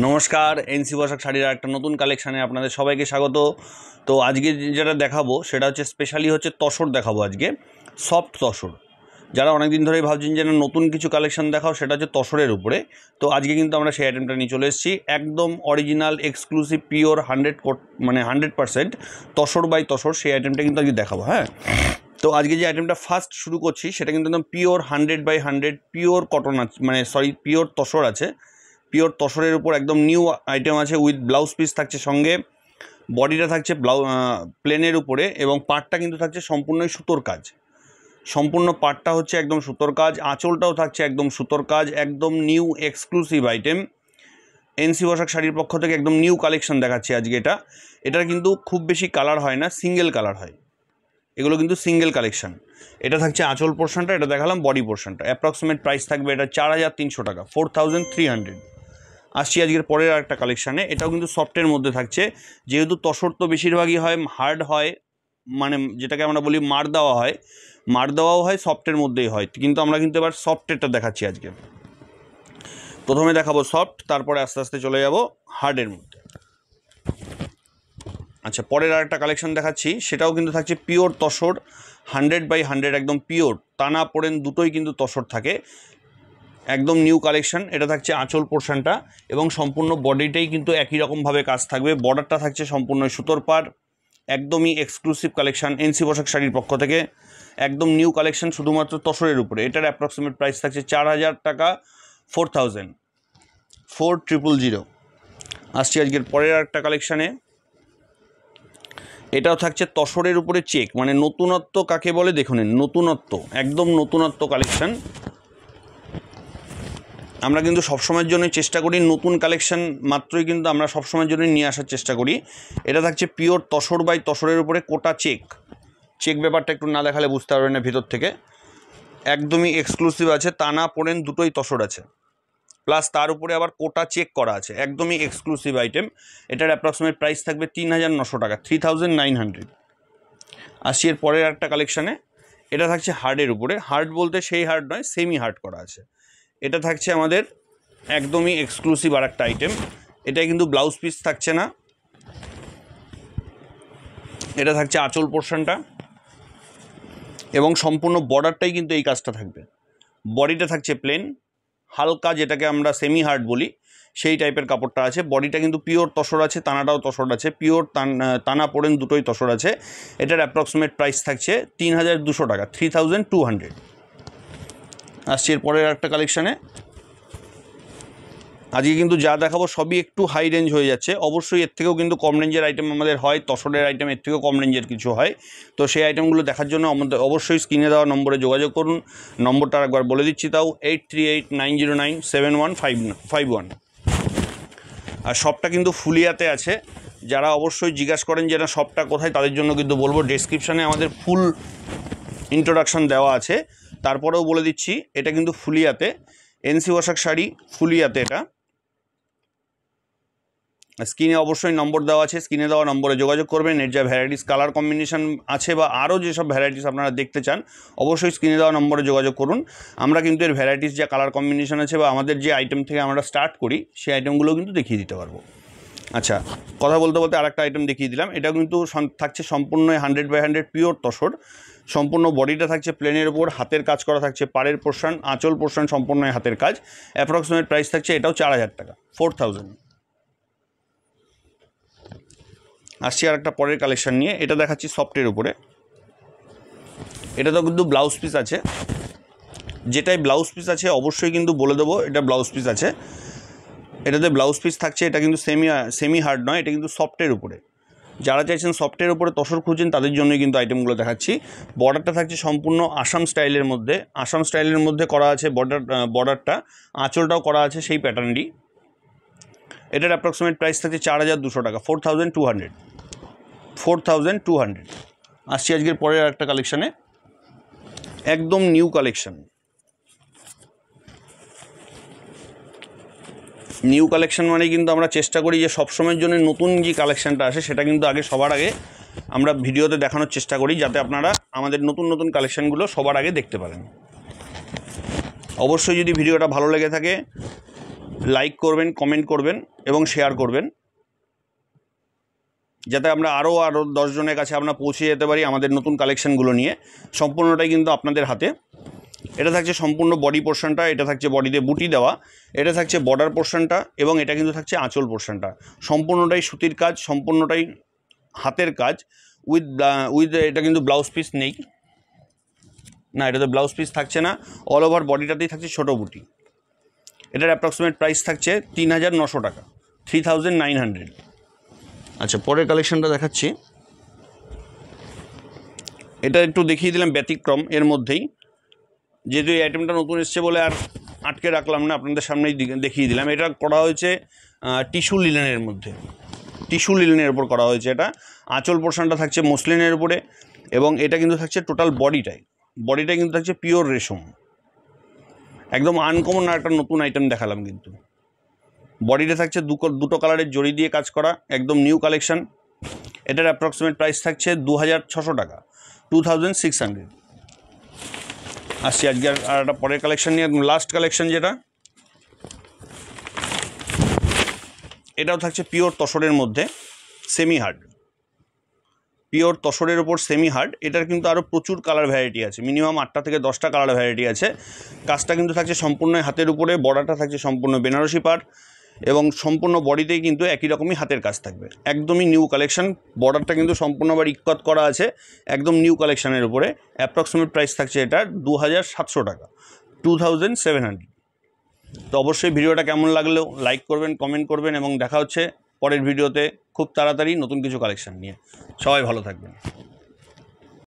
নমস্কার, এনসি বসাক শাড়ির একটা নতুন কালেকশানে আপনাদের সবাইকে স্বাগত। তো আজকে যেটা দেখাবো সেটা হচ্ছে স্পেশালি হচ্ছে তসর দেখাবো আজকে, সফট তসর। যারা অনেক দিন ধরেই ভাবছেন যে নতুন কিছু কালেকশান দেখাও, সেটা হচ্ছে তসরের উপরে। তো আজকে কিন্তু আমরা সেই আইটেমটা নিয়ে চলে এসেছি, একদম original exclusive pure 100% tussar by tussar. সেই আইটেমটা কিন্তু আজকে দেখাবো। হ্যাঁ, তো আজকে যে আইটেমটা ফার্স্ট শুরু করছি সেটা কিন্তু একদম পিওর 100/100 পিওর কটন আছে, পিওর তসর আছে। পিওর তসরের উপর একদম নিউ আইটেম আছে, উইথ ব্লাউজ পিস থাকছে সঙ্গে। বডিটা থাকছে প্লেনের উপরে, এবং পাটটা কিন্তু থাকছে সম্পূর্ণই সুতোর কাজ। সম্পূর্ণ পাটটা হচ্ছে একদম সুতোর কাজ, আঁচলটাও থাকছে একদম সুতোর কাজ। একদম new exclusive item NC Basak শাড়ির পক্ষ থেকে একদম নিউ কালেকশন দেখাচ্ছি আজকে। এটার কিন্তু খুব বেশি কালার হয় না, সিঙ্গেল কালার হয়, এগুলো কিন্তু সিঙ্গেল কালেকশন। এটা থাকছে আঁচল পোর্শনটা, এটা দেখালাম বডি পোর্শনটা। অ্যাপ্রক্সিমেট প্রাইস থাকবে এটা 4300 টাকা, 4300। আসছি আজকের পরের আরেকটা কালেকশানে। এটাও কিন্তু সফটের মধ্যে থাকছে, যেহেতু তসর তো বেশিরভাগই হয় হার্ড হয়, যেটাকে আমরা বলি মার দেওয়াও হয়, সফটের মধ্যেই হয়, কিন্তু আমরা কিন্তু এবার সফটেরটা দেখাচ্ছি আজকে। প্রথমে দেখাবো সফট, তারপরে আস্তে আস্তে চলে যাব হার্ডের মধ্যে। আচ্ছা, পরের আরেকটা কালেকশন দেখাচ্ছি, সেটাও কিন্তু থাকছে পিওর তসর 100/100, একদম পিওর। টানা পোড়েন দুটোই কিন্তু তসর থাকে, একদম নিউ কালেকশন। এটা থাকছে আঁচল পোর্শনটা, এবং সম্পূর্ণ বডিটাই কিন্তু একই রকমভাবে কাজ থাকবে। বর্ডারটা থাকছে সম্পূর্ণ সুতোর পাড়, একদমই এক্সক্লুসিভ কালেকশন এনসি বসাক শাড়ির পক্ষ থেকে। একদম নিউ কালেকশন, শুধুমাত্র তসরের উপরে। এটার অ্যাপ্রক্সিমেট প্রাইস থাকছে 4000 টাকা, 4000। আসছি আজকের পরের একটা কালেকশানে। এটাও থাকছে তসরের উপরে চেক, নতুনত্ব কাকে বলে দেখুন, নতুনত্ব, একদম নতুনত্ব কালেকশন। আমরা কিন্তু সবসময়ের জন্যই চেষ্টা করি নতুন কালেকশন মাত্রই কিন্তু আমরা সবসময়ের জন্যই নিয়ে আসার চেষ্টা করি। এটা থাকছে পিওর তসর বাই তসরের উপরে কোটা চেক ব্যাপারটা একটু না দেখালে বুঝতে পারবেন না ভিতর থেকে। একদমই এক্সক্লুসিভ আছে, টানা পোড়েন দুটোই তসর আছে, প্লাস তার উপরে আবার কোটা চেক করা আছে, একদমই এক্সক্লুসিভ আইটেম। এটার অ্যাপ্রক্সিমেট প্রাইস থাকবে 3900 টাকা, 3900। আসছি এর পরের একটা কালেকশানে। এটা থাকছে হার্ডের উপরে, হার্ড বলতে সেই হার্ড নয়, সেমি হার্ড করা আছে। এটা থাকছে আমাদের একদমই এক্সক্লুসিভ আর একটা আইটেম। এটাই কিন্তু ব্লাউজ পিস থাকছে না, এটা থাকছে আঁচল পোর্শনটা, এবং সম্পূর্ণ বর্ডারটাই কিন্তু এই কাজটা থাকবে। বডিটা থাকছে প্লেন, হালকা যেটাকে আমরা সেমি হার্ড বলি সেই টাইপের কাপড়টা আছে। বডিটা কিন্তু পিওর তসর আছে, টানাটাও তসর আছে, পিওর টানা পোড়েন দুটোই তসর আছে। এটার অ্যাপ্রক্সিমেট প্রাইস থাকছে 3200 টাকা, 3200। আসছি এর পরের একটা কালেকশানে। আজকে কিন্তু যা দেখাবো সবই একটু হাই রেঞ্জ হয়ে যাচ্ছে, অবশ্যই এর থেকেও কিন্তু কম রেঞ্জের আইটেম আমাদের হয়, তসরের আইটেম এর থেকেও কম রেঞ্জের কিছু হয়। তো সেই আইটেমগুলো দেখার জন্য আমাদের অবশ্যই স্ক্রিনে দেওয়া নম্বরে যোগাযোগ করুন। নম্বরটা একবার বলে দিচ্ছি, তাও 8389097151। আর শপটা কিন্তু ফুলিয়াতে আছে। যারা অবশ্যই জিজ্ঞাসা করেন যে না শপটা কোথায়, তাদের জন্য কিন্তু বলবো ডেসক্রিপশানে আমাদের ফুল ইন্ট্রোডাকশন দেওয়া আছে। তারপরেও বলে দিচ্ছি, এটা কিন্তু ফুলিয়াতে, এনসি বসাক শাড়ি ফুলিয়াতে। এটা স্ক্রিনে অবশ্যই নম্বর দেওয়া আছে, স্ক্রিনে দেওয়া নম্বরে যোগাযোগ করবেন। এর যা ভ্যারাইটিস কালার কম্বিনেশন আছে বা আরও যেসব ভ্যারাইটিস আপনারা দেখতে চান, অবশ্যই স্ক্রিনে দেওয়া নম্বরে যোগাযোগ করুন। আমরা কিন্তু এর ভ্যারাইটিস যা কালার কম্বিনেশন আছে বা আমাদের যে আইটেম থেকে আমরা স্টার্ট করি সেই আইটেমগুলো কিন্তু দেখিয়ে দিতে পারবো। আচ্ছা, কথা বলতে বলতে আরেকটা আইটেম দেখিয়ে দিলাম। এটা কিন্তু থাকছে সম্পূর্ণ 100/100 পিওর তসর। সম্পূর্ণ বডিটা থাকছে প্লেনের উপর, হাতের কাজ করা থাকছে, পাড়ের পোর্শন, আঁচল পোর্শন সম্পূর্ণ হাতের কাজ। অ্যাপ্রক্সিমেট প্রাইস থাকছে এটাও 4000 টাকা, 4000। আসছি আর একটা পরের কালেকশন নিয়ে। এটা দেখাচ্ছি সফটের উপরে। এটা তো কিন্তু ব্লাউজ পিস আছে, যেটাই ব্লাউজ পিস আছে অবশ্যই কিন্তু বলে দেবো এটা ব্লাউজ পিস আছে। এটাতে ব্লাউজ পিস থাকছে, এটা কিন্তু সেমি হার্ড নয়, এটা কিন্তু সফটের উপরে। যারা চাইছেন সফটের উপরে তসর খুঁজছেন তাদের জন্যই কিন্তু আইটেমগুলো দেখাচ্ছি। বর্ডারটা থাকছে সম্পূর্ণ আসাম স্টাইলের মধ্যে করা আছে বর্ডারটা, আঁচলটাও করা আছে সেই প্যাটার্নটি। এটার অ্যাপ্রক্সিমেট প্রাইস থাকছে 4200 টাকা, 4200। আসছি আজকের পরের একটা কালেকশানে, একদম নিউ কালেকশন। নিউ কালেকশন মানে কিন্তু আমরা চেষ্টা করি যে সবসময়ের জন্য নতুন যে কালেকশানটা আসে সেটা কিন্তু সবার আগে আমরা ভিডিওতে দেখানোর চেষ্টা করি, যাতে আপনারা আমাদের নতুন কালেকশানগুলো সবার আগে দেখতে পারেন। অবশ্যই যদি ভিডিওটা ভালো লেগে থাকে লাইক করবেন, কমেন্ট করবেন এবং শেয়ার করবেন, যাতে আমরা আরও 10 জনের কাছে আমরা পৌঁছে যেতে পারি আমাদের নতুন কালেকশানগুলো নিয়ে। সম্পূর্ণটাই কিন্তু আপনাদের হাতে। এটা থাকছে সম্পূর্ণ বডি পোর্শনটা, এটা থাকছে বডিতে বুটি দেওয়া, এটা থাকছে বর্ডার পোর্শনটা এবং এটা কিন্তু থাকছে আঁচল পোর্শনটা। সম্পূর্ণটাই সুতির কাজ, সম্পূর্ণটাই হাতের কাজ উইথ এটা কিন্তু ব্লাউজ পিস নেই, না এটাতে ব্লাউজ পিস থাকছে না, অল ওভার বডিটাতেই থাকছে ছোটো বুটি। এটার অ্যাপ্রক্সিমেট প্রাইস থাকছে 3900 টাকা, 3900। আচ্ছা, পরের কালেকশানটা দেখাচ্ছি। এটা একটু দেখিয়ে দিলাম ব্যতিক্রম এর মধ্যেই, যেহেতু এই আইটেমটা নতুন এসছে বলে আর আটকে রাখলাম না, আপনাদের সামনেই দেখিয়ে দিলাম। এটা করা হয়েছে টিস্যু লিনেনের মধ্যে, টিস্যু লিনেনের উপর করা হয়েছে। এটা আঁচল পোর্শনটা থাকছে মসলিনের উপরে এবং এটা কিন্তু থাকছে টোটাল বডিটাই কিন্তু থাকছে পিওর রেশম। একদম আনকমন আর একটা নতুন আইটেম দেখালাম। কিন্তু বডিতে থাকছে দুটো কালারের জড়ি দিয়ে কাজ করা, একদম নিউ কালেকশান। এটার অ্যাপ্রক্সিমেট প্রাইস থাকছে 2600 টাকা, 2600। আসছি আজকে আর একটা পরের কালেকশান নিয়ে, লাস্ট কালেকশান যেটা, এটাও থাকছে পিওর তসরের মধ্যে, সেমি হার্ড, পিওর তসরের ওপর সেমি হার্ড। এটার কিন্তু আরও প্রচুর কালার ভ্যারাইটি আছে, মিনিমাম 8টা থেকে 10টা কালার ভ্যারাইটি আছে। কাজটা কিন্তু থাকছে সম্পূর্ণ হাতের উপরে, বর্ডারটা থাকছে সম্পূর্ণ বেনারসি পাড় এবং সম্পূর্ণ বডিতেই কিন্তু একই রকমই হাতের কাজ থাকবে। একদমই নিউ কালেকশান, বর্ডারটা কিন্তু সম্পূর্ণ আবার ইক্কত করা আছে, একদম নিউ কালেকশানের উপরে। অ্যাপ্রক্সিমেট প্রাইস থাকছে এটার 2700 টাকা, 2700। তো অবশ্যই ভিডিওটা কেমন লাগলো লাইক করবেন, কমেন্ট করবেন এবং দেখা হচ্ছে পরের ভিডিওতে খুব তাড়াতাড়ি নতুন কিছু কালেকশান নিয়ে। সবাই ভালো থাকবেন।